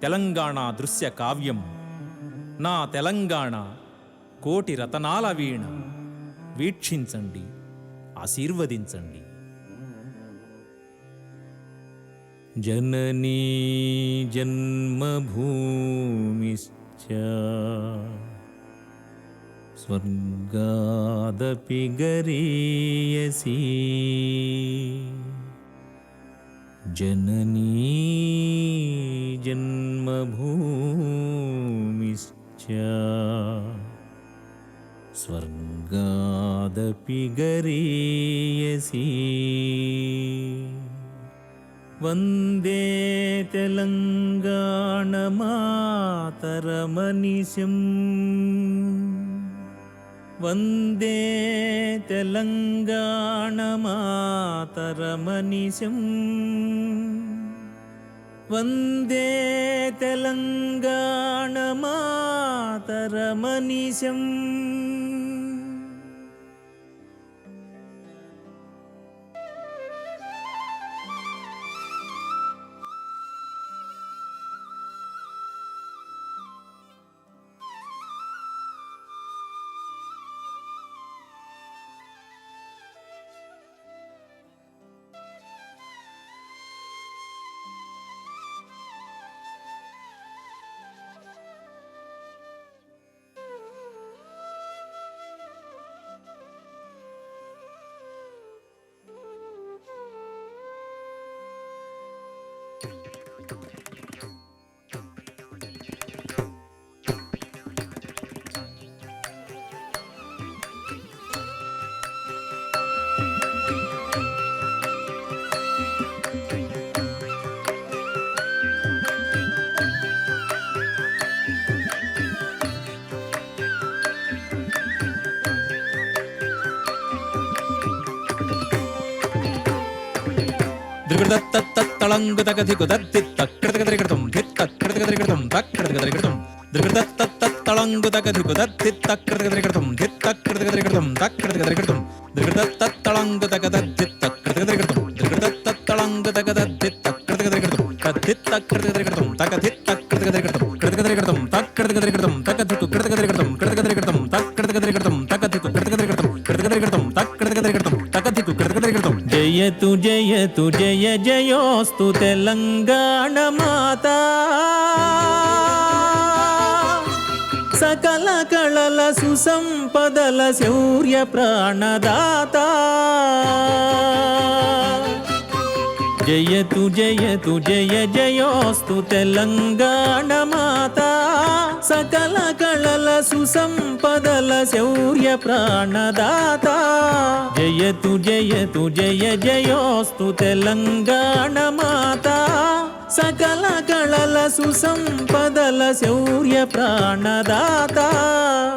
తెలంగాణ దృశ్య కావ్యం. నా తెలంగాణ కోటి రతనాల వీణ. వీక్షించండి, ఆశీర్వదించండి. జననీ జన్మభూమిశ్చ స్వర్గాదపి గరీయసి. జననీ జన్మభూమిశ్చ స్వర్గాదపి గరీయసి. వందే తెలంగాణమాతరమనిశం. వందే తెలంగాణమాతరమనిశం. వందే తెలంగాణమాతరమనిశం. తళంగుతగధికు దత్తిత్తక్కడతగదరికృతం ధిత్తక్కడతగదరికృతం తక్కడతగదరికృతం దృగదత్తత్తళంగుతగధికు దత్తిత్తక్కడతగదరికృతం ధిత్తక్కడతగదరికృతం తక్కడతగదరికృతం దృగదత్తత్తళంగుతగదత్తిత్తక్కడతగదరికృతం దృగదత్తత్తళంగుతగదత్తిత్తక్కడతగదరికృతం తద్ధిత్తక్కడతగదరికృతం తకధిత్తక్కడతగదరికృతం కడతగదరికృతం తక్కడతగదరికృతం తకధికు కడతగదరికృతం కడతగదరికృతం తక్కడతగదరికృతం తకధికు కడతగదరికృతం కడతగదరికృతం తక్కడతగదరికృతం తకధికు కడతగదరికృతం. జయతు జయతు జయ జయోస్తు తెలంగాణ మాతా. సకల కళల సుసంపదల శౌర్య ప్రాణదాత. జయతు జయతు జయ జయోస్తు తెలంగాణ మాతా. సకల కళల సుసంపదల శౌర్య ప్రాణదాత. జయతు జయతు జయ జయోస్తు తెలంగాణ మాతా. సకల కళల సుసంపదల శౌర్య ప్రాణదాత.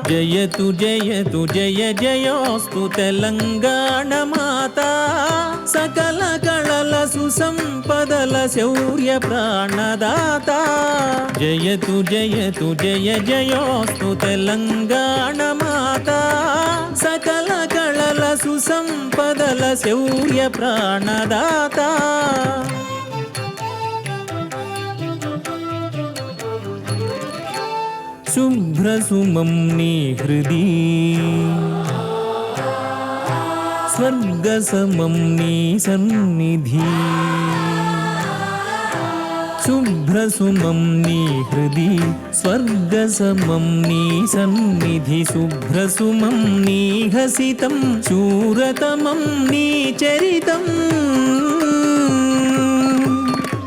జయతు జయతు జయ జయోస్తు తెలంగాణ మాతా. సకల కళల సుసంపదల శౌర్య ప్రాణదాత. జయతు జయతు జయ జయోస్తు తెలంగాణ మాతా. సకల కళల సుసంపదల శౌర్య ప్రాణదాత. శుభ్రసుమం నీ హృది స్వర్గసమం నీ సన్నిధి. శుభ్రసుమం నీ హృది స్వర్గసమం నీ సన్నిధి. శుభ్రసుమం నీ హసితం శూరతమం నీ చరితం.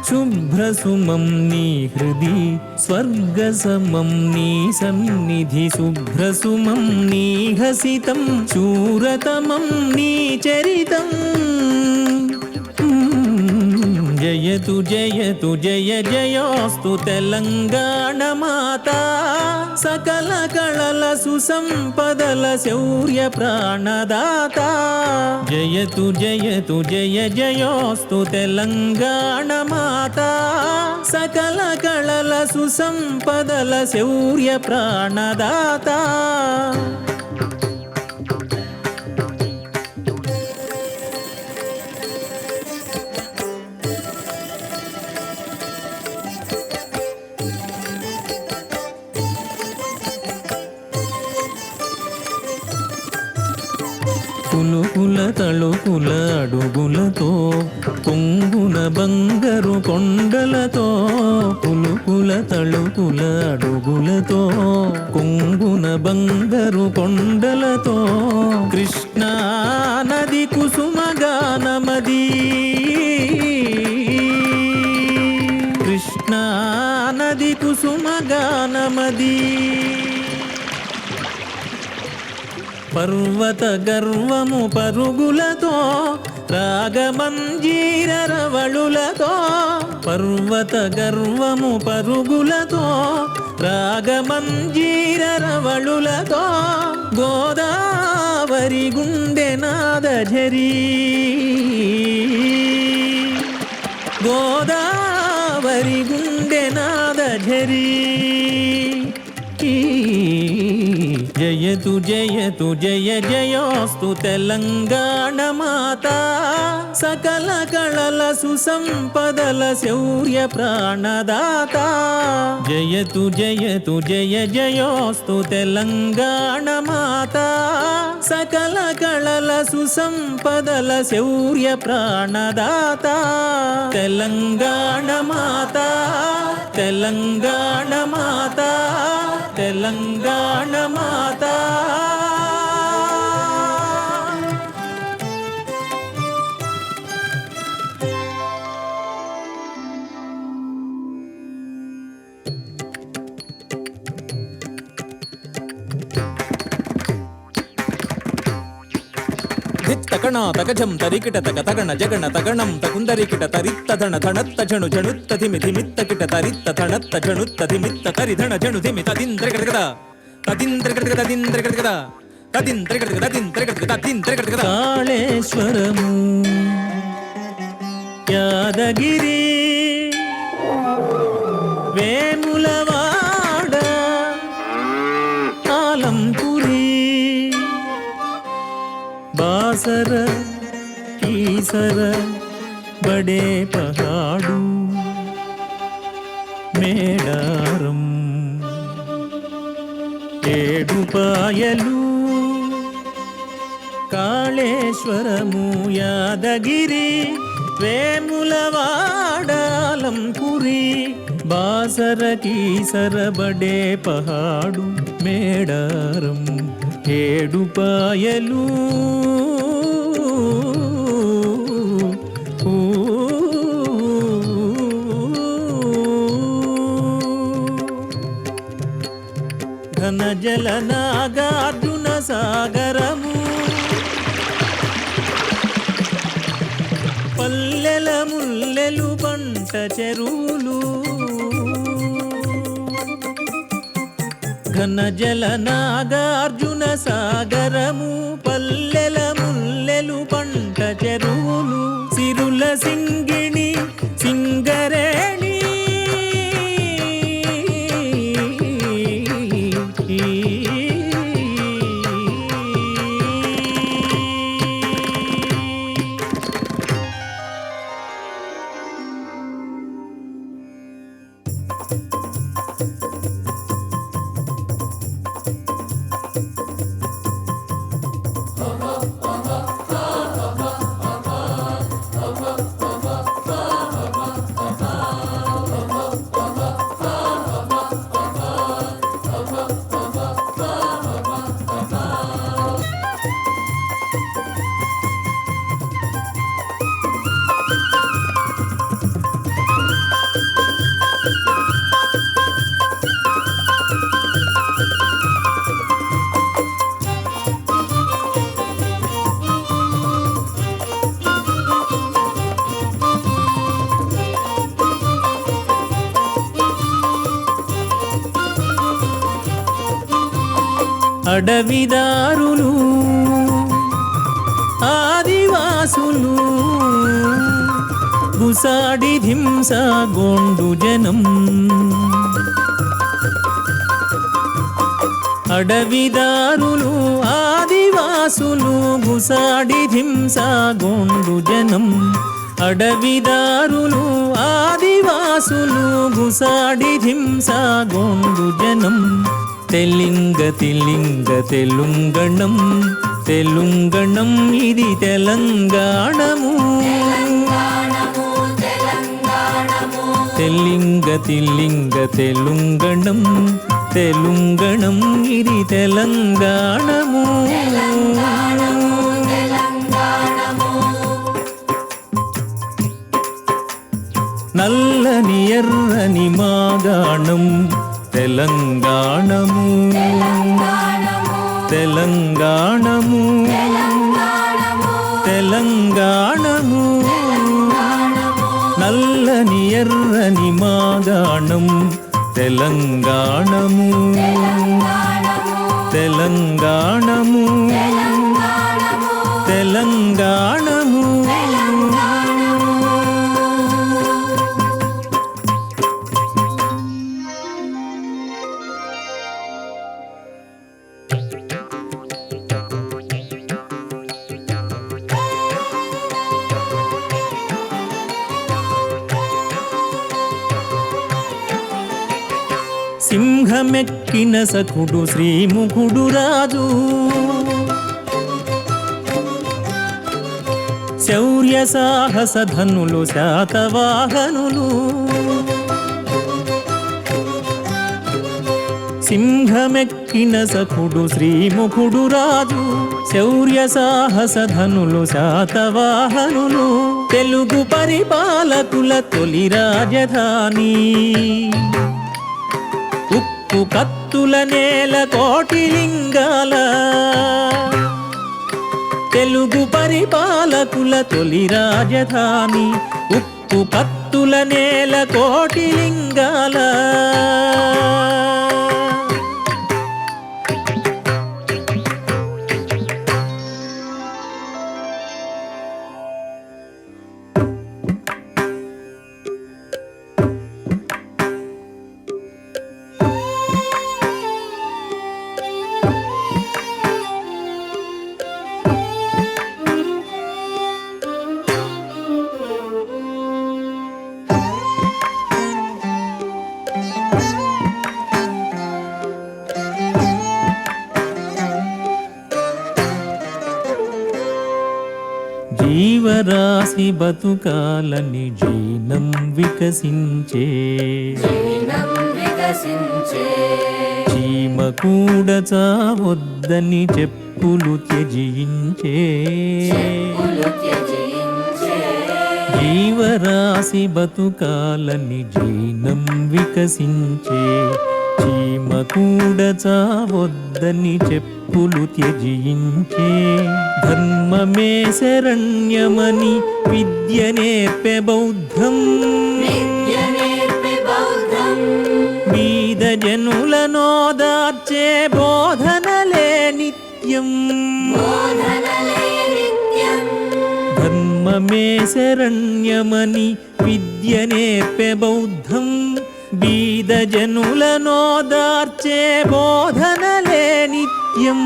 శుభ్రసుమం నీ హృది స్వర్గసమం నీ సన్నిధి. శుభ్రసుమం నీ హసితం శూరతమం నీ చరితం. జయతు జయతు జయ జయోస్తు తెలంగాణ మాతా. సకల కళల సుసంపదల శౌర్య ప్రాణదాత. జయతు జయతు జయ జయోస్తు తెలంగాణ మాతా. సకల కళల సుసంపదల శౌర్య ప్రాణదాత. తళుకుల అడుగులతో కొంగున బంగారు కొండలతో పులుకుల తళుకుల అడుగులతో కొంగున బంగారు కొండలతో కృష్ణా నది కుసుమగానమది కృష్ణా నది కుసుమగానమది పర్వత గర్వము పరుగులతో రాగమంజీర రవళులతో పర్వత గర్వము పరుగులతో రాగమంజీర రవళులతో గోదావరి గుండె నాదఝరీ గోదావరి గుండె నాదఝరీ జయతు జయతు జయ జయోస్తు తెలంగాణ మాతా సకల కళల సుసంపదల శౌర్య ప్రాణదాత జయతు జయతు జయ జయోస్తు తెలంగాణ మాతా సకల కళల సుసంపదల శౌర్య ప్రాణదాత తెలంగాణ మాతా తెలంగాణ మాతా తెలంగాణ మాతా తకణ తకజం తరికిట తక తగణ జగణ తగణం తకుందరికిట తరిత్త ధణ ధణత్త జణు జణుత్త ధిమి ధిమిత్త కిట తరిత్త ధణత్త జణుత్త ధిమిత్త తరిధణ జణు ధిమి తదింద్రగడగద తదింద్రగడగద తదింద్రగడగద తదింద్రగడగద తదింద్రగడగద తదింద్రగడగద కాళేశ్వరము యాదగిరి వేములవాడ ఆలంపురి बासर कीसर बड़े पहाड़ू మేడారం ఏడుపాయలు కాళేశ్వరము యాదగిరి వేములవాడ ఆలంపురి బాసర కీసర బడే పహాడు మేడారం ఏడుపాయలు ఘన జల నాగార్జున సాగరము పల్లెల ముల్లెలు పంట చెరువులు ఘన జల నాగార్జున సాగరము పల్లెల ముల్లెలు పంట చెరువులు సిరుల సింగిణి సింగరేణి అడవిదారులు ఆదివాసులు గుసాడి ధింస గోండు జనం అడవిదారులు ఆదివాసులు గుసాడి ధింస గోండు జనం అడవిదారులు ఆదివాసులు గుసాడి ధింస గోండు జనం తెలింగ తిలింగ తెలుంగణం తెలుంగణం ఇది తెలంగాణము తెలింగ తిలింగ తెలుంగణం తెలుంగణం ఇది తెలంగాణము నల్లని ఎర్రని మాగాణం తెలంగాణము తెలంగాణము తెలంగాణము నల్లని ఎర్రని మాగాణం తెలంగాణము తెలంగాణము తెలంగాణము సింహమెక్కిన సఖుడు శ్రీముఖుడు రాజు శౌర్య సాహస ధనులు శాతవాహనులు సింహమెక్కిన సఖుడు శ్రీముఖుడు రాజు శౌర్య సాహస ధనులు శాతవాహనులు తెలుగు పరిపాలకుల తొలి రాజధాని ఉప్పు కత్తుల నేల కోటి లింగాల తెలుగు పరిపాలకుల తొలి రాజధాని ఉప్పు కత్తుల నేల కోటి లింగాల జీవరాశి బతుకాలని జీనం వికసించే చీమ కూడా చావొద్దని చెప్పులు త్యజించే జీవరాశి బతుకాలని జీనం వికసించే చీమ కూడా చావొద్దని చెప్పులు త్యజించే ధర్మమే శరణ్యమని విద్య నేర్పే బౌద్ధం బీద జనులనోదార్చే బోధనలే నిత్యం ధర్మమే శరణ్యమని విద్య నేర్పే బౌద్ధం బీద జనులనోదార్చే బోధనలే నిత్యం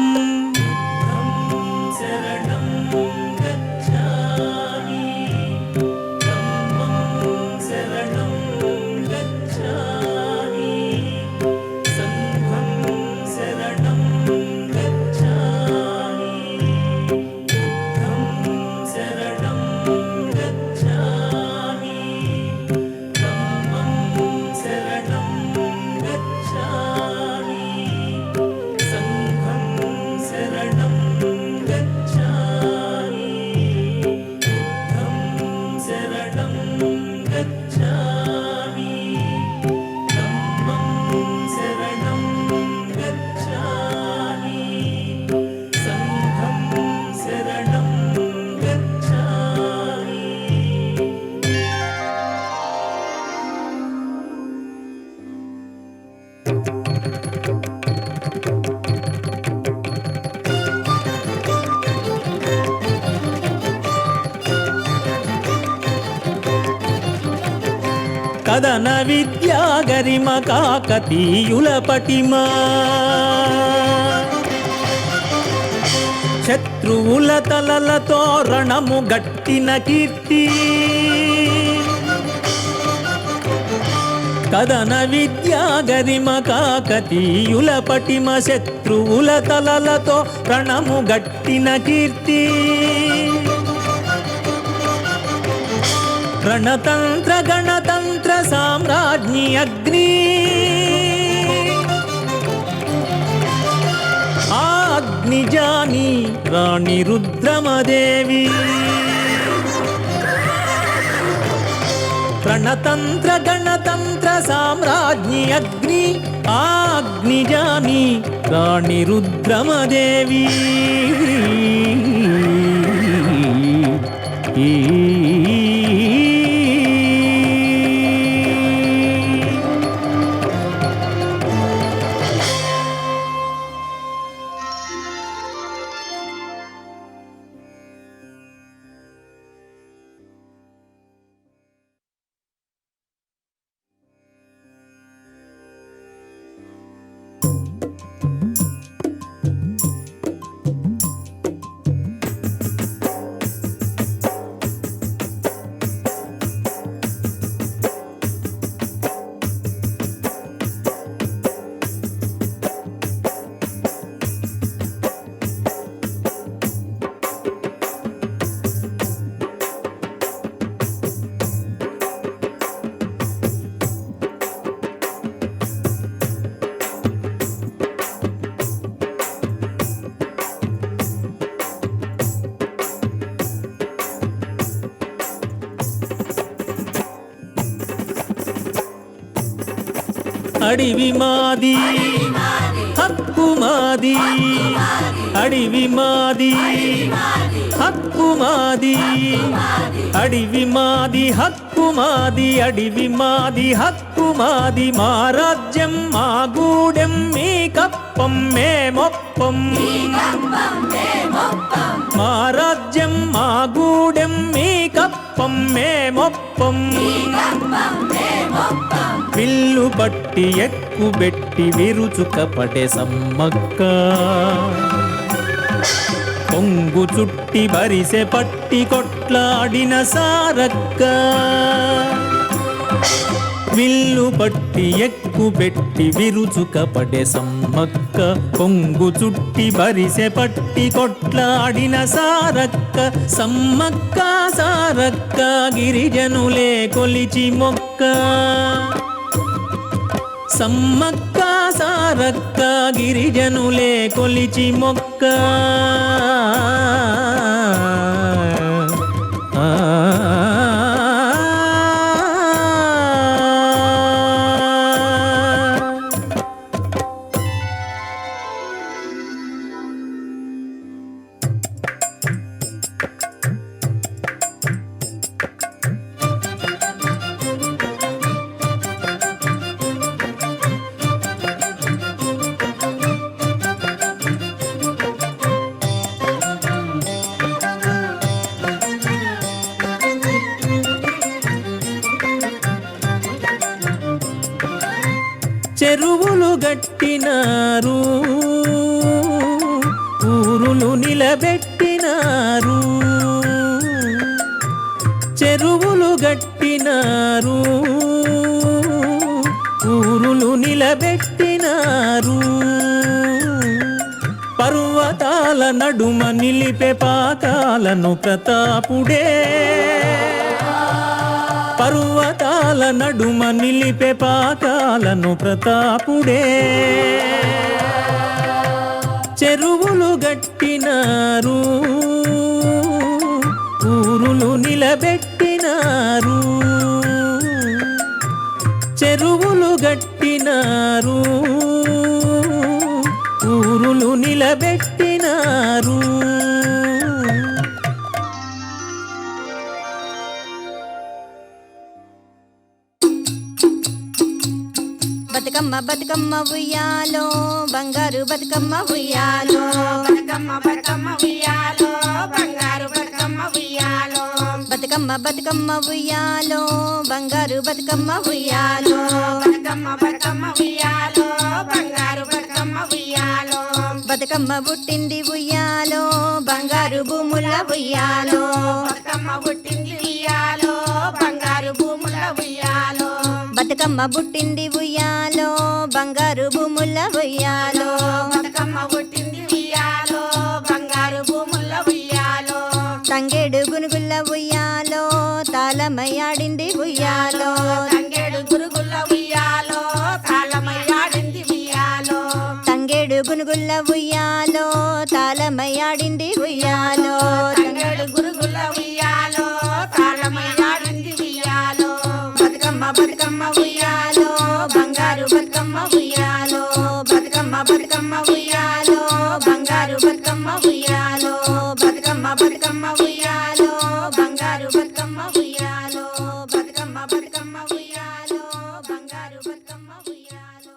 కదన విద్యా గరిమ కాకతీయుల పటిమా శత్రువుల తలలతో రణము గట్టిన కీర్తి కదన విద్యా గరిమ కాకతీయుల పటిమ శత్రువుల తలలతో ప్రణము గట్టిన కీర్తి రణతంత్ర గణతంత్ర సామ్రాజ్ఞి అగ్ని ఆ అగ్నిజాని రాణి రుద్రమదేవి రణతంత్ర గణతంత్ర సామ్రాజ్ఞి అగ్ని ఆ అగ్నిజాని రాణి రుద్రమదేవి అడివి మాది హక్కు మాది అడివి మాది హక్కు మాది అడివి మాది హక్కు మాది అడివి మాది హక్కు మాది మా రాజ్యం మా గూడెం మీ కప్పం మేమొప్పం మా రాజ్యం మా గూడెం మీ కప్పం మేమొప్పం విల్లు బట్టి ఎక్కుబెట్టి విరుచుక పడే సమ్మక్క పొంగు చుట్టి బరిసె పట్టి కొట్లాడిన సారక్క విల్లు పట్టి ఎక్కుబెట్టి విరుచుక పడే సమ్మక్క పొంగు చుట్టి బరిసె పట్టి కొట్లాడిన సారక్క సమ్మక్క సారక్క గిరిజనులే కొలిచి మొక్క సమ్మక్క సారక్క గిరిజనులే కొలిచి మొక్క చెరువులు గట్టినారు ఊరులు నిలబెట్టినారు చెరువులు గట్టినారు ఊరులు నిలబెట్టినారు పర్వతాల నడుమ నిలిపే పాకాలను ప్రతాపుడే పర్వతాల నడుమ నిలిపే పాకాలను ప్రతాపుడే చెరువులు గట్టినారు ఊరులు నిలబెట్టినారు చెరువులు గట్టినారు ఊరులు నిలబెట్టినారు బతుకమ్మ బతుకమ్మ ఉయ్యాలో బంగారు బతుకమ్మ ఉయ్యాలో బతుకమ్మ బతుకమ్మ ఉయ్యాలో బంగారు బతుకమ్మ ఉయ్యాలో బతుకమ్మ బతుకమ్మ ఉయ్యాలో బంగారు బతుకమ్మ ఉయ్యాలో బతుకమ్మ బతుకమ్మ ఉయ్యాలో బంగారు బతుకమ్మ ఉయ్యాలో బతుకమ్మ పుట్టింది ఉయ్యాలో బంగారు భూముల ఉయ్యాలో బతుకమ్మ పుట్టింది ఉయ్యాలో బంగారు భూముల ఉయ్యాలో బతుకమ్మ పుట్టింది ఉయ్యాలో బంగారు భూముల ఉయ్యాలో బతుకమ్మ పుట్టింది ఉయ్యాలో బంగారు భూముల ఉయ్యాలో తంగేడు గునుగుల్ల ఉయ్యాలో తాళమయ్యాడింది ఉయ్యాలో తంగేడు గురుగుల ఉయ్యాలో తాళమయ్యాడింది ఉయ్యాలో తంగేడు గునుగుల్ల ఉయ్యాలో తాళమయ్యాడింది ఉయ్యాలో తంగేడు గురుగుల ఉయ్యాలో తాళమయ్యాడింది ఉయ్యాలో బతుకమ్మ బతుకమ్మ ఉయ్యాలో బంగారు బతుకమ్మ ఉయ్యాలో బతుకమ్మ బతుకమ్మ ఉయ్యాలో బంగారు బతుకమ్మ ఉయ్యాలో బతుకమ్మ బతుకమ్మ ఉయ్యాలో బంగారు బతుకమ్మ ఉయ్యాలో బతుకమ్మ బతుకమ్మ ఉయ్యాలో బంగారు బతుకమ్మ ఉయ్యాలో.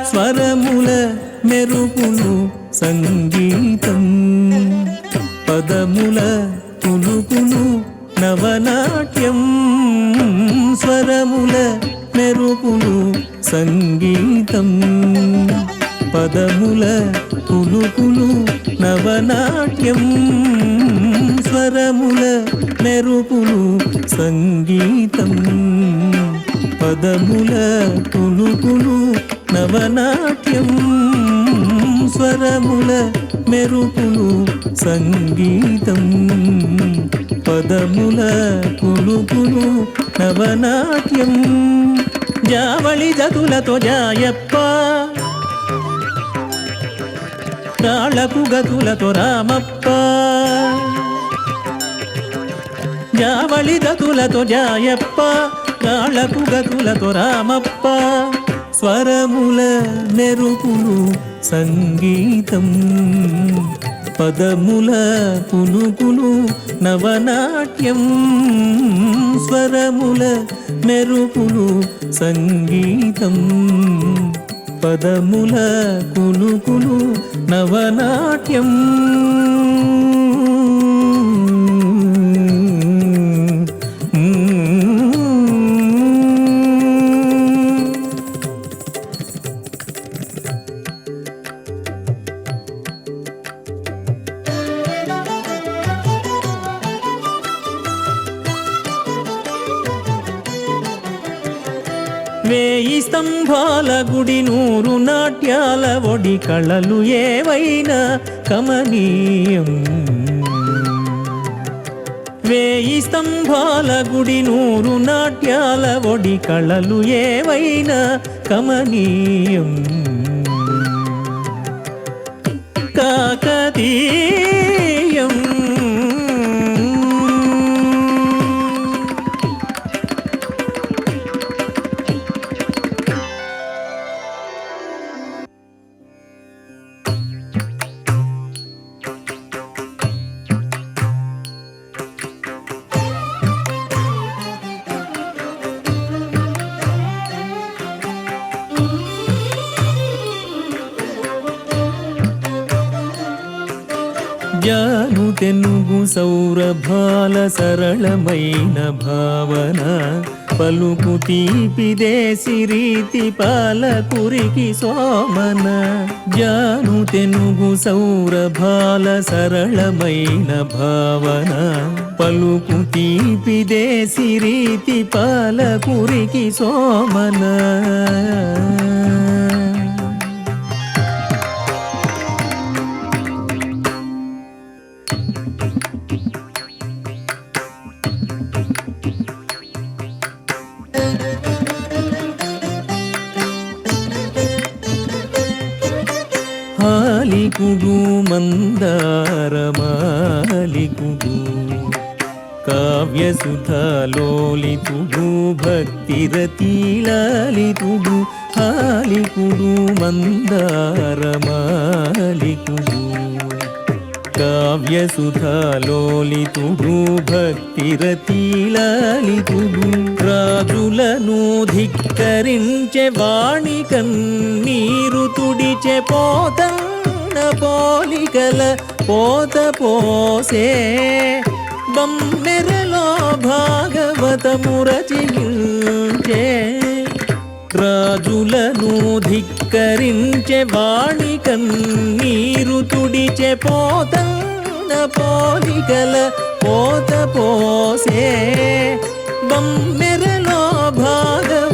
స్వరముల మెరుపులు సంగీతం పదముల పులుకులు నవనాట్యం స్వరముల మెరుపులు సంగీతం పదముల పులుకులు నవనాట్యం స్వరముల మెరుపులు సంగీతం పదముల పులుకులు నవనాట్యం స్వరముల మెరుపులు సంగీతం పదముల పులుకులు నవనాట్యం జావళి జతులతో జాయప్ప రాళ్లకు గతులతో రామప్ప జావళి గతులతో జాయప్ప రాళ్లకు గతులతో రామప్ప స్వరముల మెరుపులు సంగీతం పదముల పులుకులు నవనాట్యం స్వరముల మెరుపులు సంగీతం పదముల పులుకులు నవనాట్యం వేయి స్తంభాల గుడి నూరు నాట్యాల ఒడి కళలు ఏవైనా కమనీయం వేయి స్తంభాల గుడి నూరు నాట్యాల ఒడి కళలు ఏవైనా కమనీయం కాకతీయం జాను తెనుగు సౌరభాల సరళమైన భావన పలుకు తీపి దేశి రీతి పాలకురికి సోమన జాను తెనుగు సౌరభాల సరళమైన భావన పలుకు తీపి దేశి రీతి పాలకురికి సోమన హాలికుడు మందారమాలికుడు కావ్యసుధాలోలితుడు భక్తిరతీలాలితుడు హాలికుడు మందారమాలికుడు కావ్యసుధాలోలితుడు భక్తిరతీలాలితుడు రాజులను ధిక్కరించే వాణి కన్నీరు తుడిచే పోతన్న పోలికల పోత పోసే బమ్మెరలో భాగవతమురచించే రాజులను ధిక్కరించే వాణి కన్నీరు తుడిచే పోతన్న పోలికల పోత పోసే బమ్మెరలో భాగవతమురచించే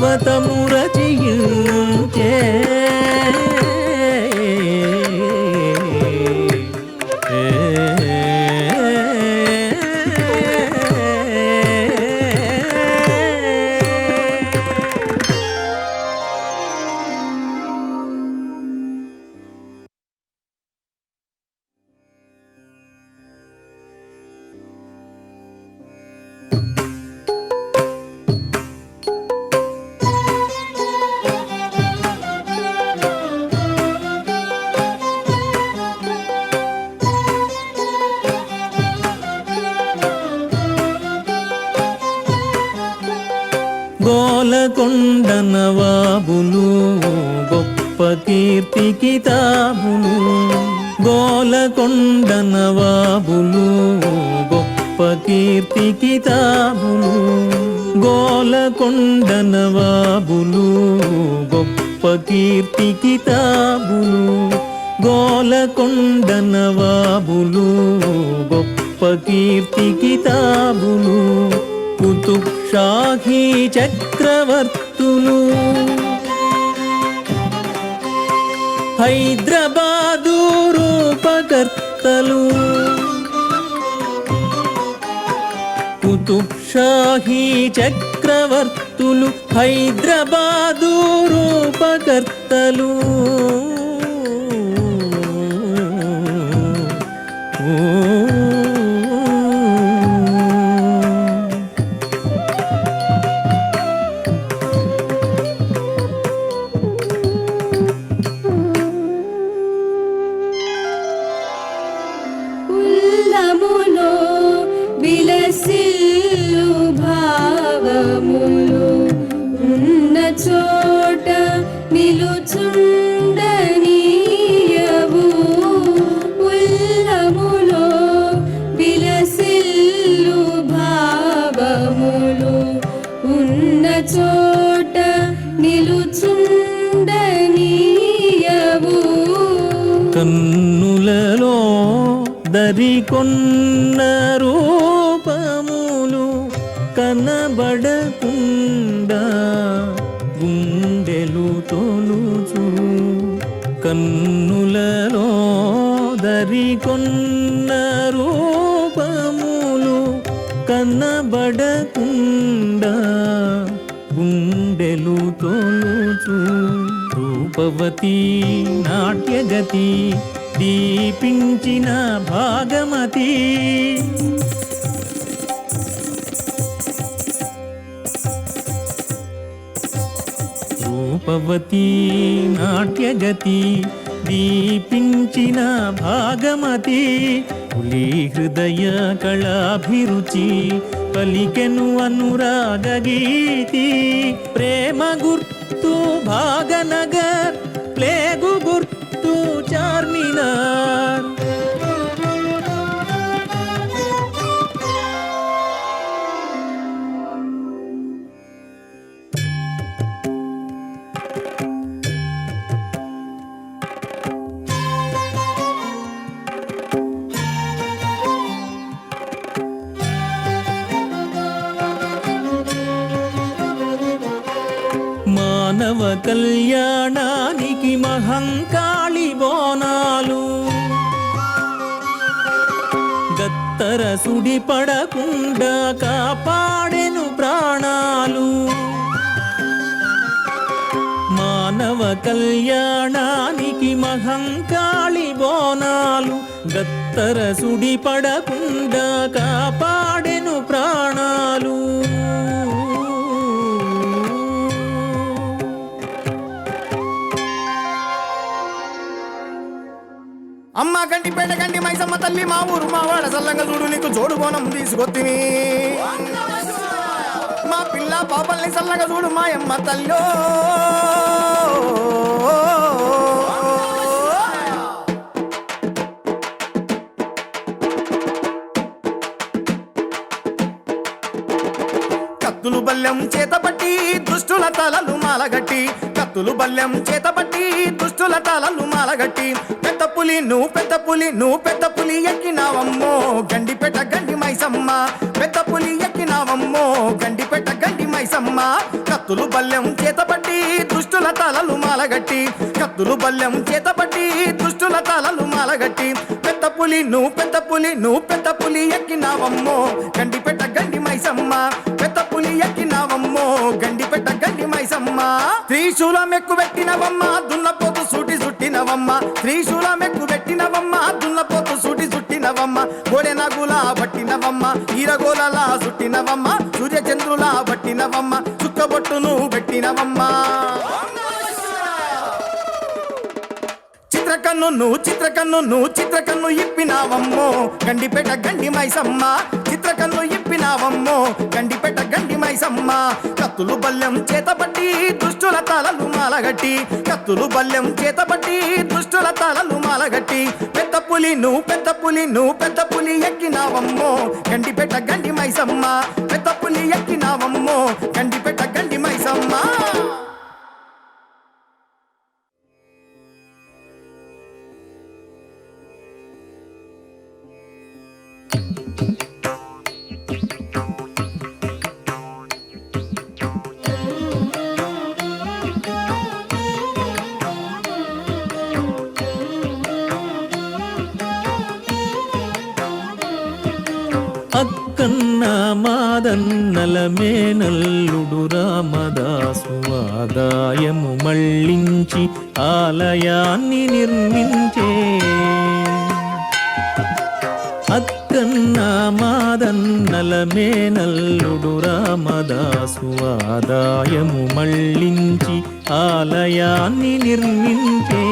గోలకొండ నవాబులు గొప్ప కీర్తి కితాబులు గోలకొండ నవాబులు గొప్ప కీర్తి కితాబులు గోలకొండ నవాబులు గొప్ప కీర్తి కితాబులు గోలకొండ నవాబులు గొప్ప కీర్తి కితాబులు కుతుబ్ షాహీ చక్రవర్తులు హైదరాబాదు రూపకర్తలు కుతుబ్ షాహీ చక్రవర్తులు హైదరాబాదు రూపకర్తలు చోట నిలుచుండనీయవు ఉల్లములో విలసిల్లు భావములు ఉన్న చోట నిలుచుండనీయవు కన్నులలో దరికొన్న రూపములు కనబడకుండా గుండెలు తోలుచు కన్నులలో దరికొన్న రూపములు కనబడకుండా గుండెలు తోలుచు రూపవతి నాట్యగతి దీపించిన భాగమతి రూపవతి నాట్యగతి దీపించిన భాగమతి పులి హృదయ కళాభిరుచి పలికెను అనురాగ గీతి ప్రేమ గుర్తు భాగనగర్ ప్లేగు గుర్తు చార్మినార్ మానవ కళ్యాణానికి మహంకాళి బోనాలు గత్తర సుడి పడకుండా కాపాడెను ప్రాణాలు మానవ కళ్యాణానికి మహంకాళి బోనాలు గత్తర సుడి పడకుండా కాపాడెను ప్రాణాలు. అమ్మ గండిపేట గండి మైసమ్మ తల్లి మా ఊరు మా వాడ సల్లంగా చూడు నీకు జోడు బోనం తీసుకొత్తివి. మా పిల్ల పాపల్ని సల్లగా చూడు మాయమ్మ తల్లో. కత్తులు బల్లెం చేతపట్టి దుష్టుల తలలు మాలగట్టి, కత్తులు బల్లెం చేతపట్టి దుష్టుల తలలు మాలగట్టి, పెద్ద పులి నువ్వు పెద్ద పులి నువ్వు పెద్ద పులి ఎక్కినావమ్మో గండిపేట గండి మైసమ్మ, పెద్ద పులి ఎక్కినావమ్మో గండిపేట గండి మైసమ్మ. కత్తులు బల్లెం చేతపట్టి దుష్టుల తలలు మాలగట్టి, కత్తులు బల్లెం చేతపట్టి దుష్టుల తలలు మాలగట్టి, పెద్ద పులి నువ్వు పెద్ద పులి నువ్వు పెద్ద పులి ఎక్కినావమ్మో గండిపేట గండి మైసమ్మ, పెద్ద పులి ఎక్కినావమ్మో గండిపేట గండి మైసమ్మ. త్రిశూలం ఎక్కు పెట్టినవమ్మ దున్నపోతు సూటి సుట్టినవమ్మ, త్రిశూలం ఎక్కు పెట్టినవమ్మ దున్నపోతు సూటి సుట్టినవమ్మ, గోడె నగులా పట్టినవమ్మ ఈరగోలలా సుట్టినవమ్మ, సూర్యచంద్రులా పట్టినవమ్మ చుక్కబొట్టును పెట్టినవమ్మ. చిత్రకన్ను నువ్వు చిత్రకన్ను నువ్వు చిత్రకన్ను ఇప్పినావమ్మో గండిపేట గండి మైసమ్మ, చిత్రకన్ను ఇప్పినావమ్మో గండిపేట గండి మైసమ్మ. కత్తులు బల్లెం చేతపట్టి దుష్టుల తలలు మాలగట్టి, కత్తులు బల్లెం చేతపట్టి దుష్టుల తలలు మాలగట్టి, పెద్ద పులి నువ్వు పెద్ద పులి నువ్వు పెద్ద పులి ఎక్కినావమ్మో గండిపేట గండి మైసమ్మ, పెద్ద పులి ఎక్కినావమ్మో గండిపేట గండి మైసమ్మ. అక్కన్న మాదన్నల మేనల్లుడు రామదాసు ఆదాయము మళ్ళించి ఆలయాన్ని నిర్మించే, అక్కన్న మాదన్నల మేనల్లుడు రామదాసు ఆదాయము మళ్ళించి ఆలయాన్ని నిర్మించే.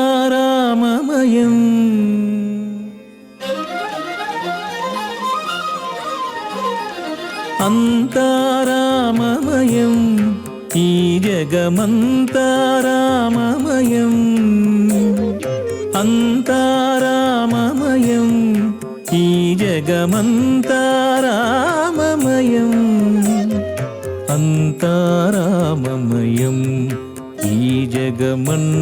అంతారామమయం అంతారామమయం ఈ జగమంతారామమయం, అంతారామమయం ఈ జగమంతారామమయం, అంతారామమయం ఈ జగమంతారామమయం.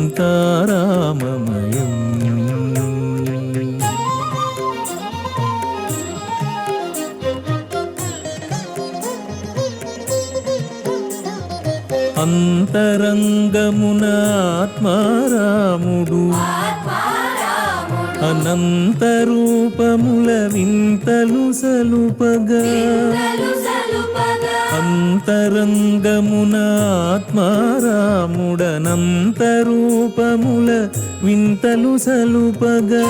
అంతరంగమున ఆత్మారాముడు అనంత రూపముల వింతలు సలుపగా, అంతరంగమున ఆత్మారాముడనంత రూపముల వింతలు సలుపగా,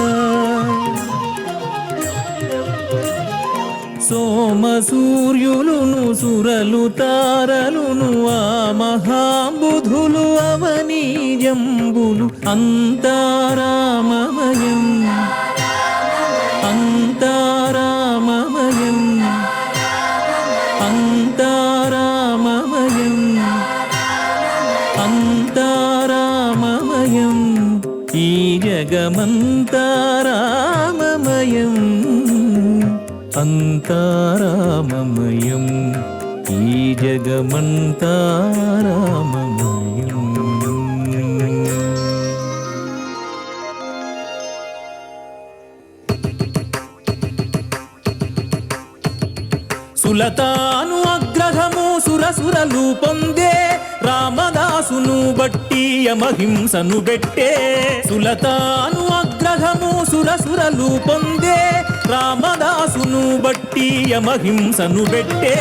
సోమ సూర్యులును సురలు తారలును ఆ మహాబుధులు అవనీజంబులు అంతారామమయం, అంతారామమయం, అంతారామమయం, అంతారామమయం ఈ జగమంతారామమయం, అంతారామమయం ఈ జగమంతారామమయం. సులతాను అగ్రహము సురసురలు పొందే రామదాసును బట్టి యమహింసను బెట్టే, సులతాను అగ్రహము సురసురలు పొందే రామదాసును బట్టి యమహింసను బెట్టే.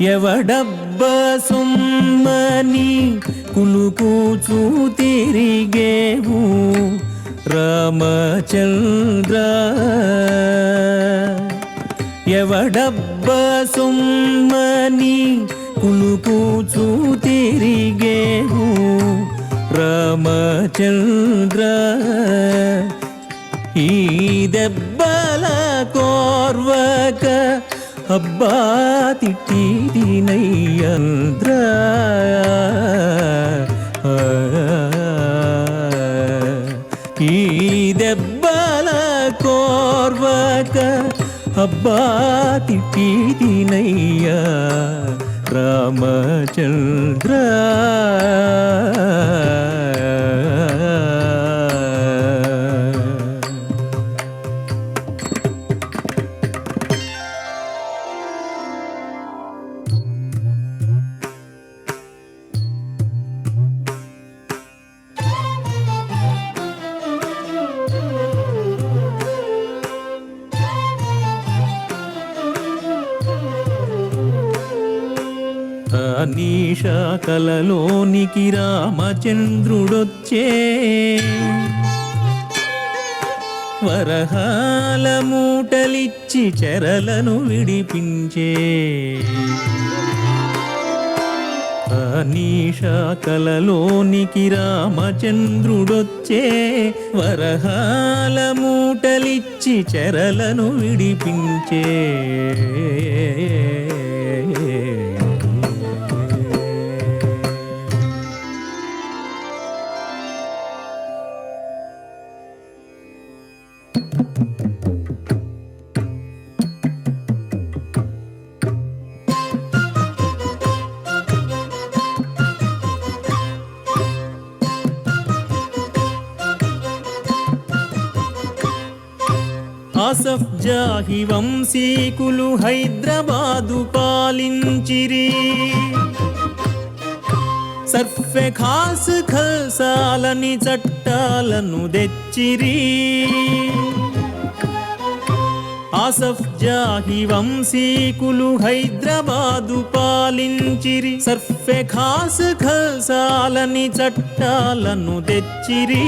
ఎవడబ్బ సొమ్మని కులుకూచూ తిరిగేవు రామచంద్ర. ఎవడబ్బ సొమ్మని కులుకూచూ తిరిగేవు రామచంద్ర. ఈ దెబ్బల కోర్వక అబ్బా తిట్టినయ్యంద్ర. ఈ దెబ్బల కోర్వక అబ్బా తిట్టినయ్య రామచంద్ర. అనీషా కలలోనికి రామచంద్రుడొచ్చే వరహాల మూటలిచ్చి చెరలను విడిపించే. అనీషా కలలోనికి రామచంద్రుడొచ్చే వరహాల మూటలిచ్చి చెరలను విడిపించే. ఆసఫ్ జాహి వంశీకులు హైదరాబాదు పాలించిరి. సర్ఫె ఖాస్ ఖల్సాలని చట్టాలను తెచ్చిరి. ఆసఫ్ జాహి వంశీకులు హైదరాబాదు పాలించిరి. సర్ఫె ఖాస్ ఖల్సాలని చట్టాలను తెచ్చిరి.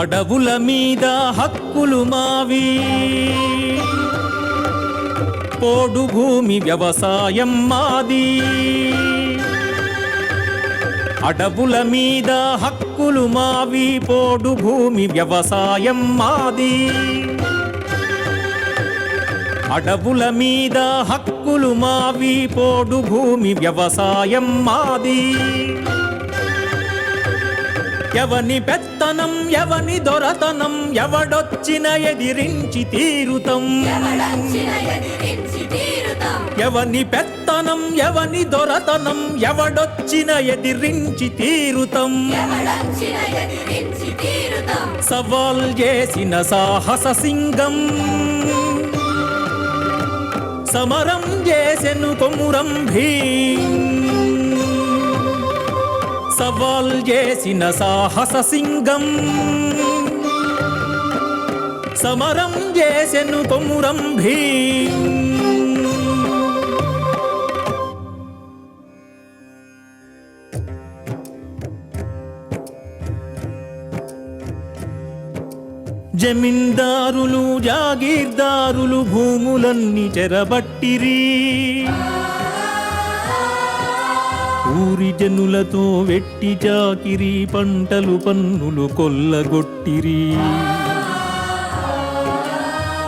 అడవుల మీద హక్కులు మావి పోడు భూమి వ్యవసాయం మాది. అడవుల మీద హక్కులు మావి పోడు భూమి వ్యవసాయం మాది. అడవుల మీద హక్కులు మావి పోడు భూమి వ్యవసాయం మాది. ఎవని పెత్తనం ఎవని దొరతనం ఎవడొచ్చిన ఎదిరించి తీరుతం. ఎవని పెత్తనం ఎవని దొరతనం ఎవడొచ్చిన ఎదిరించి తీరుతం. సవాల్ చేసిన సాహస సింగం సమరం చేసెను కొమురం భీం. సవాల్ చేసిన సాహస సింగం సమరం చేసెను కొమురం భీం. జమీందారులు జాగీర్దారులు భూములన్నీ చెరబట్టిరి. ఊరి జనులతో వెట్టి చాకిరి పంటలు పన్నులు కొల్లగొట్టిరి.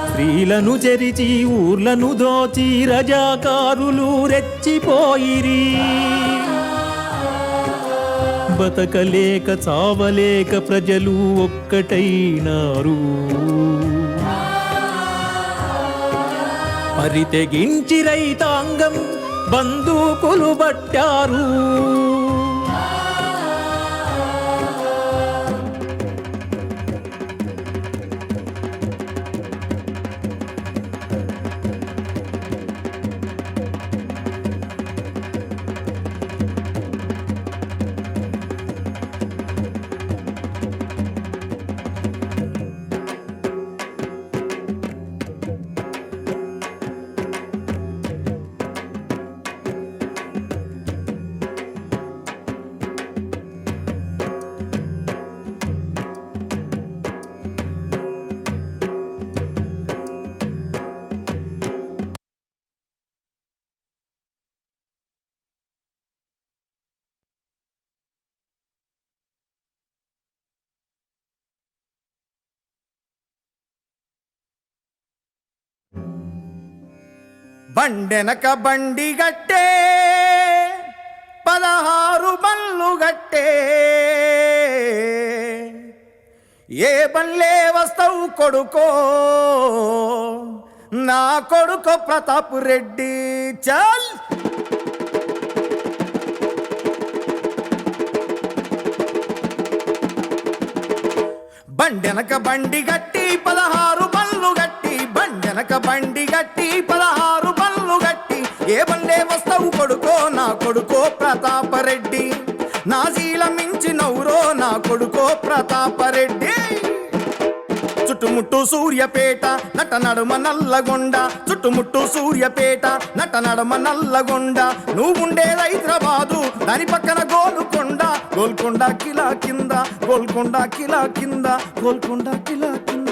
స్త్రీలను చెరిచి ఊర్లను దోచి రజాకారులు రెచ్చిపోయిరి. బతకలేక చావలేక ప్రజలు ఒక్కటైనారు. మరి తెగించి రైతాంగం బందూకులు బట్టారు. బండెనక బండి గట్టే 16 బళ్ళు గట్టే, ఏ బళ్ళే వస్తావు కొడుకో నా కొడుకో ప్రతాప్ రెడ్డి. చల్ బండెనక బండి గట్టి 16 బళ్ళు గట్టి, బండెనక బండి గట్టి 16 బళ్ళు గట్టి, ఏ బండే వస్తావు కొడుకో నా కొడుకో ప్రతాపరెడ్డి. నా శీలం మించినవురో నా కొడుకో ప్రతాపరెడ్డి. చుట్టుముట్టు సూర్యపేట నట నడుమ నల్లగొండ, చుట్టుముట్టు సూర్యపేట నట నడుమ నల్లగొండ, నువ్వుండేది హైదరాబాదు దాని పక్కన గోల్కొండ, గోల్కొండ కిలా కింద, గోల్కొండ కిలా కింద, గోల్కొండ కిలా కింద.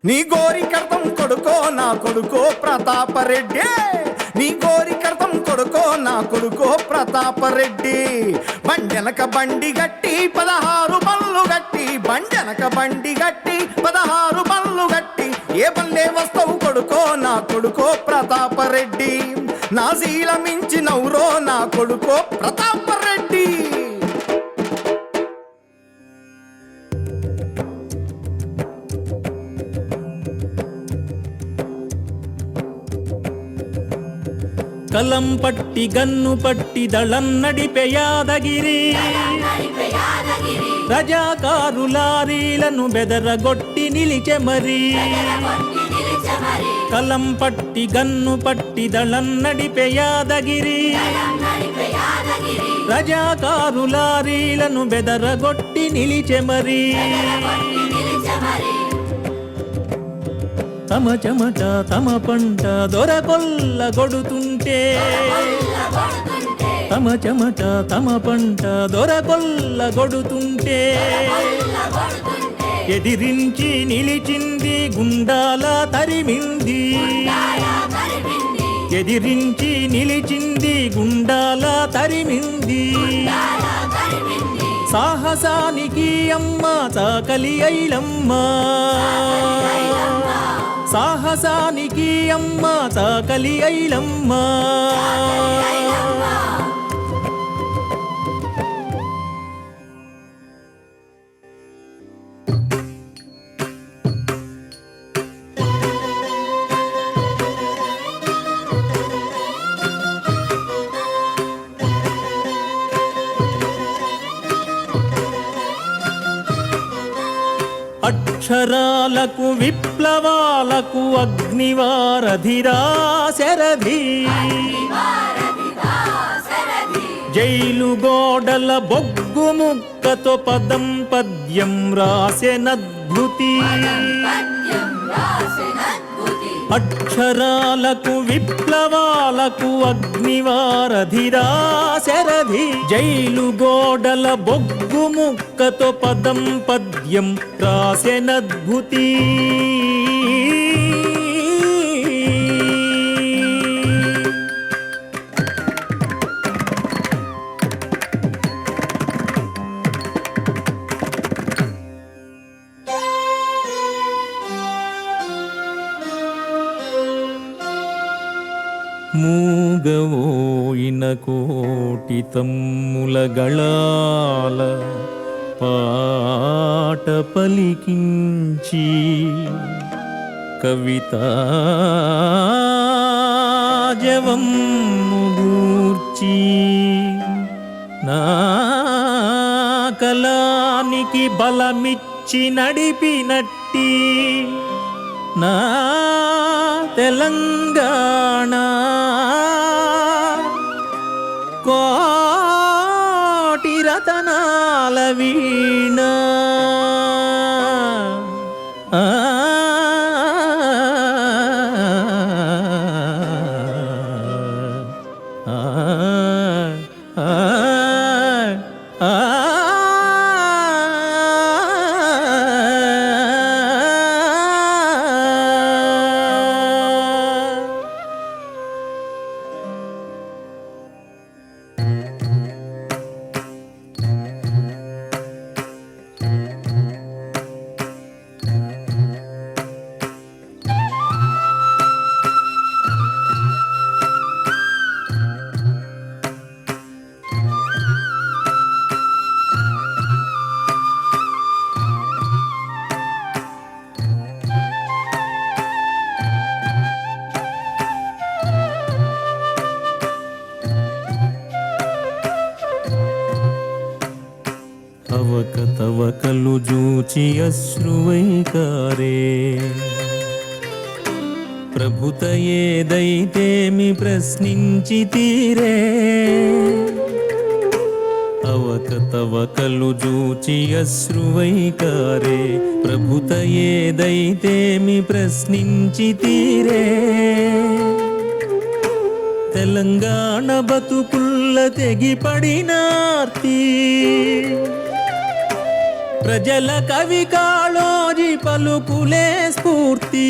నీ గోరి కర్తం కొడుకో నా కొడుకో ప్రతాపరెడ్డి, నీ గోరి కర్తం కొడుకో నా కొడుకో ప్రతాపరెడ్డి. బండెనక బండి గట్టి 16 బళ్ళు గట్టి, బండెనక బండి గట్టి 16 బళ్ళు గట్టి, ఏ బల్లే వస్తావు కొడుకో నా కొడుకో ప్రతాపరెడ్డి. నా శీలం మించినవురో నా కొడుకో ప్రతాపరెడ్డి. కలం పట్టి గన్ను పట్టి దళం నడిపే యాదగిరి, రజాకారు లారీలను బెదరగొట్టి నిలిచె మరి. కలం పట్టి గన్ను పట్టి దళం నడిపే యాదగిరి, రజాకారు లారీలను బెదరగొట్టి నిలిచె మరి. తమ చెమట తమ పంట దొరకొల్ల గొడుతుంటే, తమ చెమట తమ పంట దొరకొల్ల గొడుతుంటే, ఎదిరించి నిలిచింది గుండాల తరిమింది, ఎదిరించి నిలిచింది గుండాల తరిమింది. సాహసానికి అమ్మ చాకలి ఐలమ్మ, సాహసానికి అమ్మ చాకలి ఐలమ్మ. అక్షరాలకు విప్లవాలకు అగ్నివారధిరా శరధి, జైలు గోడల బొగ్గు ముక్కతో పదం పద్యం రాసెనద్భుతి. అక్షరాలకు విప్లవాలకు అగ్నివారధిరా శరధి, జైలు గోడల బొగ్గు ముక్కతో పదం పద్యం రాసెనద్భుతి. మూగవోయిన కోటి తమ్ముల గళాల పాట పలికించి కవితా సమాజవమ్ము గూర్చి నా కలానికి బలమిచ్చి నడిపినట్టి నా తెలంగాణ కోటి రతనాల వీణ ఆ అవకతవకలు జూచి అశ్రువైకారే ప్రభుత ఏదైతేమి ప్రశ్నించి తీరే అవకతవకలు జూచి అశ్రువైకారే ప్రభుత ఏదైతేమి ప్రశ్నించి తీరే తెలంగాణ బతుకుల్ల తెగిపడినార్తి ప్రజల కవి కాళోజీ పలుకులే స్ఫూర్తి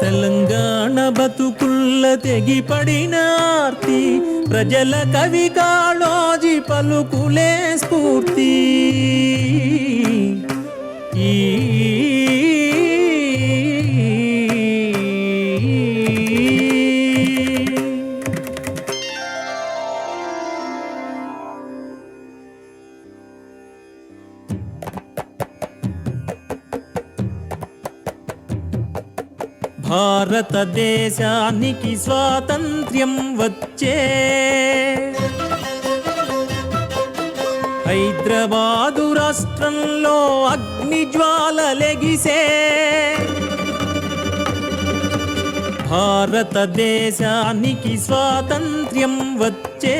తెలంగాణ బతుకుల్ల తెగిపడినార్తి ప్రజల కవి కాళోజీ పలుకులే స్ఫూర్తి ఈ భారతదేశానికి స్వాతంత్ర్యం వచ్చే హైదరాబాదు రాష్ట్రంలో అగ్నిజ్వాలలెగిసే భారతదేశానికి స్వాతంత్ర్యం వచ్చే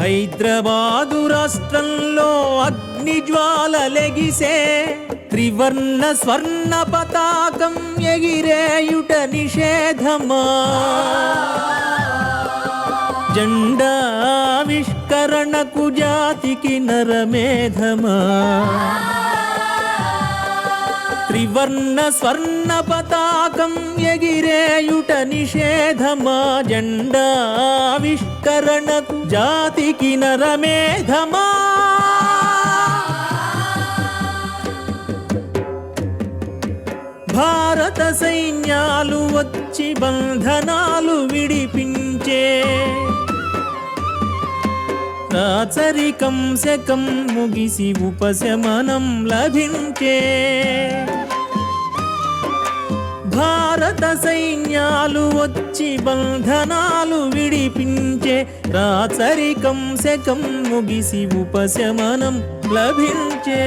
హైదరాబాదు రాష్ట్రంలో అగ్నిజ్వాలలెగిసే త్రివర్ణ స్వర్ణ పతాకం ఎగిరేయుట నిషేధమా జెండావిష్కరణకు జాతికి నరమేధమా త్రివర్ణ స్వర్ణ పతాకం ఎగిరేయుట నిషేధమా జెండావిష్కరణకు జాతికి నరమేధమా భారత సైన్యాలు వచ్చి బంధనాలు విడిపించే రాచరికం శకం ముగిసి ఉపశమనం లభించే భారత సైన్యాలు వచ్చి బంధనాలు విడిపించే రాచరికం శకం ముగిసి ఉపశమనం లభించే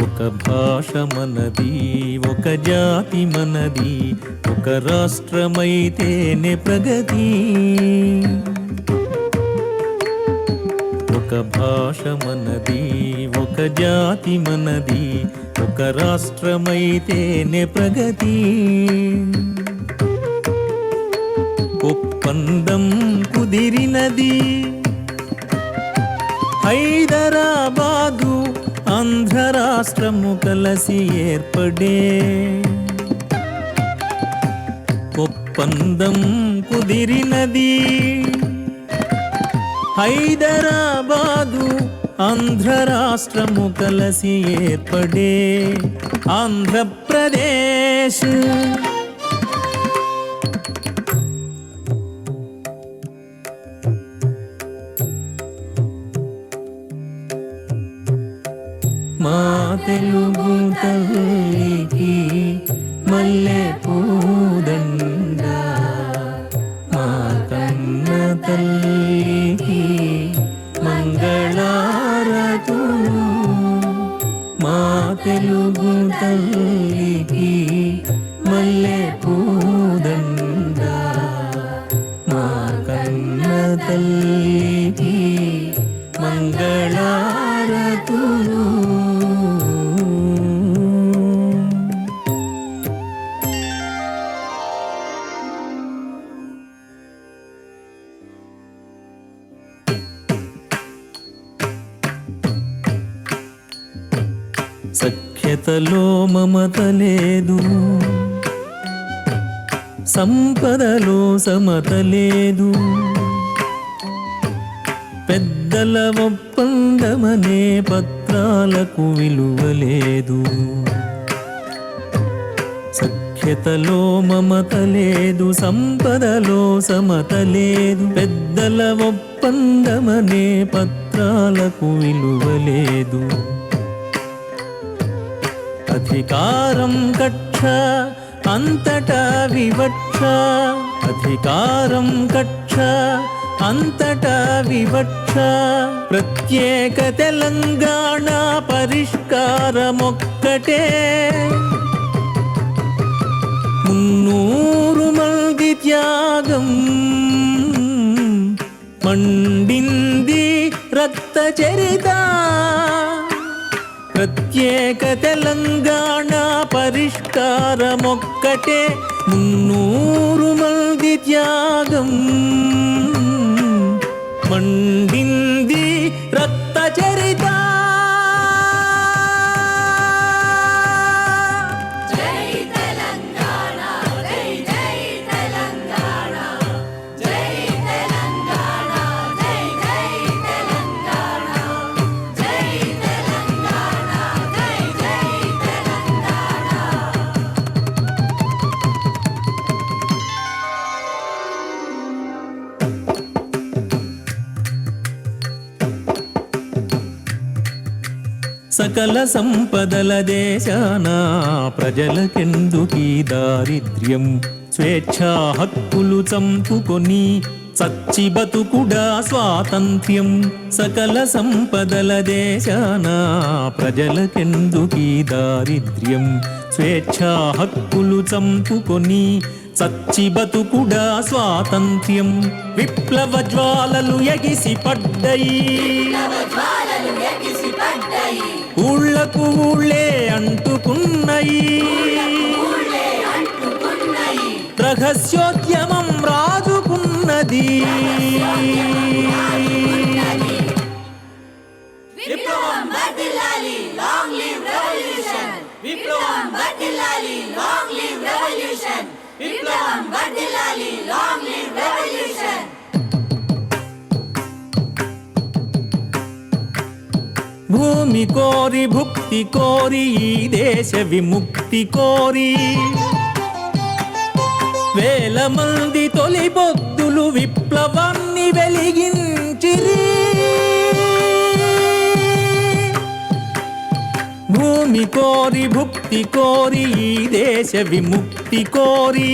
ఒక భాష మనది ఒక జాతి మనది ఒక రాష్ట్రమైతేనే ప్రగతి ఒక భాష మనది ఒక జాతి మనది ఒక రాష్ట్రమైతేనే ప్రగతి ఒప్పందం కుదిరినది హైదరాబాదు ఆంధ్ర రాష్ట్రము కలిసి ఏర్పడే ఒప్పందం కుదిరినది హైదరాబాదు ఆంధ్ర రాష్ట్రము కలసి ఏర్పడే ఆంధ్రప్రదేశ్. మా తెలుగు తల్లికి మల్లె పూదండ, మా కన్న తల్లికి మంగళారతులు. మా తెలుగు తల్లికి మల్లె పూదండ, మా కన్న తల్లికి మంగళారతులు. సఖ్యతలో మమత లేదు, సంపదలో సమత లేదు, పెద్దల ఒప్పందమనే పత్రాలకు విలువ లేదు. సఖ్యతలో మమత లేదు, సంపదలో సమత లేదు, పెద్దల ఒప్పందమనే పత్రాలకు విలువ లేదు. అధికారం కక్ష అంతటా వివక్ష, అధికారం కక్ష అంతటా వివక్ష. ప్రత్యేక తెలంగాణ పరిష్కారమొక్కటే. 300 మంది త్యాగం మండింది రక్త చరిత. ప్రత్యేక తెలంగాణ పరిష్కారమొక్కటే. 300 మంది త్యాగం మండింది రక్త చరిత. సకల సంపదల దేశాన ప్రజలకెందుకీ దారిద్ర్యం? స్వేచ్ఛా హక్కులు చంపుకొని చచ్చి బతుకుడా స్వాతంత్ర్యం. సకల సంపదల దేశాన ప్రజలకెందుకీ దారిద్ర్యం? స్వేచ్ఛా హక్కులు చంపుకొని చచ్చి బతుకుడా స్వాతంత్ర్యం. విప్లవ జ్వాలలు ఎగిసి పడ్డాయి, ఊళ్ళకు ఊళ్ళే అంటుకున్నాయి. రహస్యోద్యమం రాజుకున్నది. విప్లవం వర్ధిల్లాలి, లాంగ్ లివ్ రెవల్యూషన్. విప్లవం వర్ధిల్లాలి, లాంగ్ లివ్ రెవల్యూషన్. విప్లవం వర్ధిల్లాలి, లాంగ్ లివ్ రెవల్యూషన్. భూమి కోరి భుక్తి కోరి ఈ దేశ విముక్తి కోరి వేల మంది తొలి పొద్దులు విప్లవాన్ని వెలిగించిరి. భూమి కోరి భుక్తి కోరి ఈ దేశ విముక్తి కోరి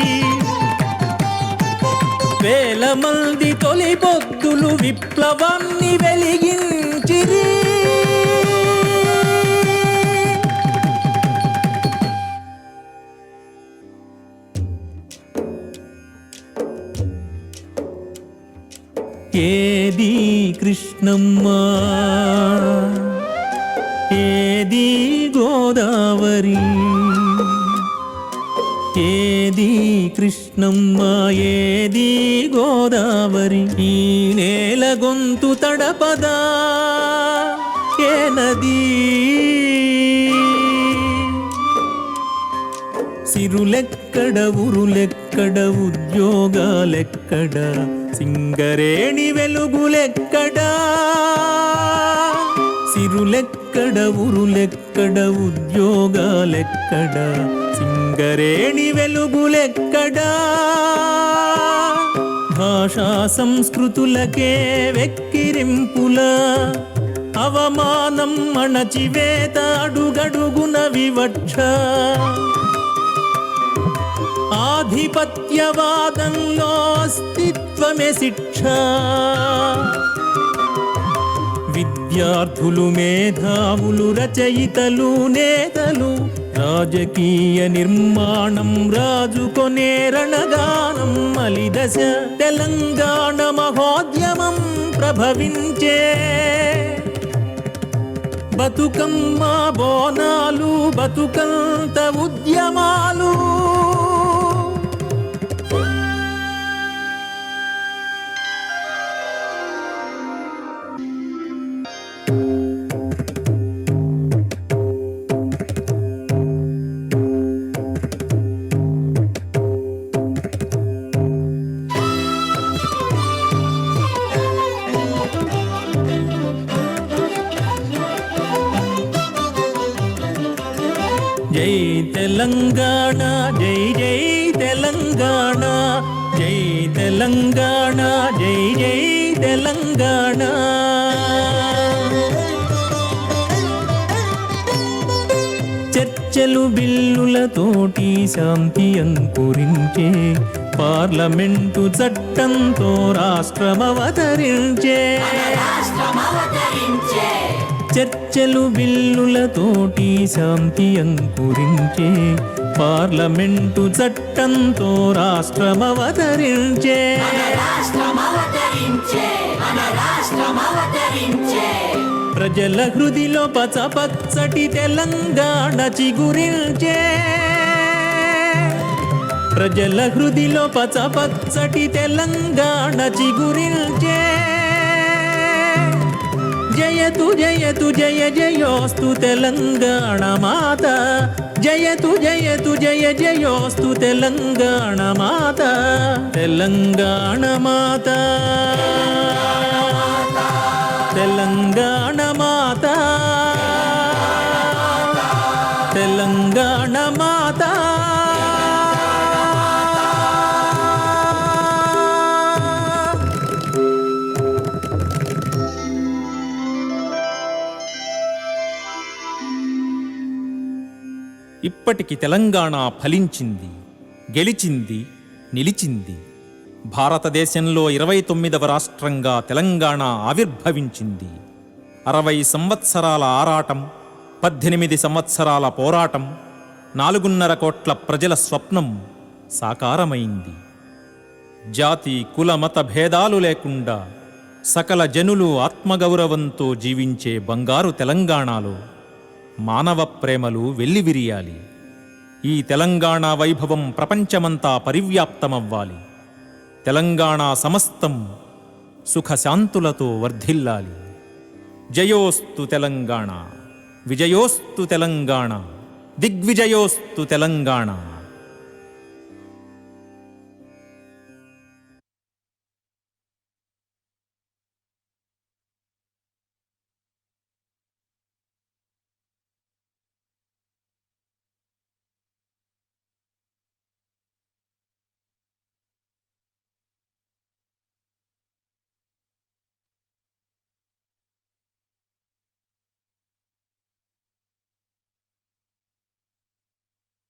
వేల మంది తొలి పొద్దులు విప్లవాన్ని వెలిగించిరి. ఏది కృష్ణమ్మ, ఏది గోదావరి, ఏది కృష్ణమ్మ, ఏది గోదావరి. ఈ నేల గొంతు తడపదా ఏ నది? సిరులెక్కడ ఉరులెక్కడ ఉద్యోగాలెక్కడ సింగరేణి వెలుగులెక్కడ సిరులెక్కడ ఉరులెక్కడ ఉద్యోగాలెక్కడ సింగరేణి వెలుగులెక్కడ భాషా సంస్కృతులకే వెక్కిరింపుల అవమానం అణచివేత అడుగడుగున వివక్ష ఆధిపత్యవాదంలో అస్తిత్వమే శిక్ష విద్యార్థులు మేధావులు రచయితలు నేతలు రాజకీయ నిర్మాణం రాజుకొనే రణగానం మలిదశ తెలంగాణ మహోద్యమం ప్రభవించే బతుకమ్మ బోనాలు బతుకంత ఉద్యమాలు జై తెలంగాణ జై జై తెలంగాణ జై తెలంగాణ జై జై తెలంగాణ చర్చలు బిల్లులతోటి శాంతి అంకురించే పార్లమెంటు చట్టంతో రాష్ట్రమవతరించే చర్చలు బిల్లులతోటి శాంతి అంకురించే పార్లమెంటు చట్టంతో రాష్ట్రమవతరించే ప్రజల హృదిలో పచ్చపచ్చటి తెలంగాణ చిగురించే ప్రజల హృదిలో పచ్చపచ్చటి తెలంగాణ చిగురించే జయతు జయతు జయ జయోస్తు తెలంగాణ మాత జయతు జయతు జయ జయోస్తు తెలంగాణ మాత తెలంగాణ మాత తెలంగాణ మాత తెలంగాణ మాత ఇప్పటికి తెలంగాణ ఫలించింది, గెలిచింది, నిలిచింది. భారతదేశంలో 29వ రాష్ట్రంగా తెలంగాణ ఆవిర్భవించింది. 60 సంవత్సరాల ఆరాటం, 18 సంవత్సరాల పోరాటం, 4.5 కోట్ల ప్రజల స్వప్నం సాకారమైంది. జాతి కుల మత భేదాలు లేకుండా సకల జనులు ఆత్మగౌరవంతో జీవించే బంగారు తెలంగాణలో మానవ ప్రేమలు వెల్లివిరియాలి. ఈ తెలంగాణ వైభవం ప్రపంచమంతా పరివ్యాప్తమవ్వాలి. తెలంగాణ సమస్తం సుఖశాంతులతో వర్ధిల్లాలి. జయోస్తు తెలంగాణ, విజయోస్తు తెలంగాణ, దిగ్విజయోస్తు తెలంగాణ.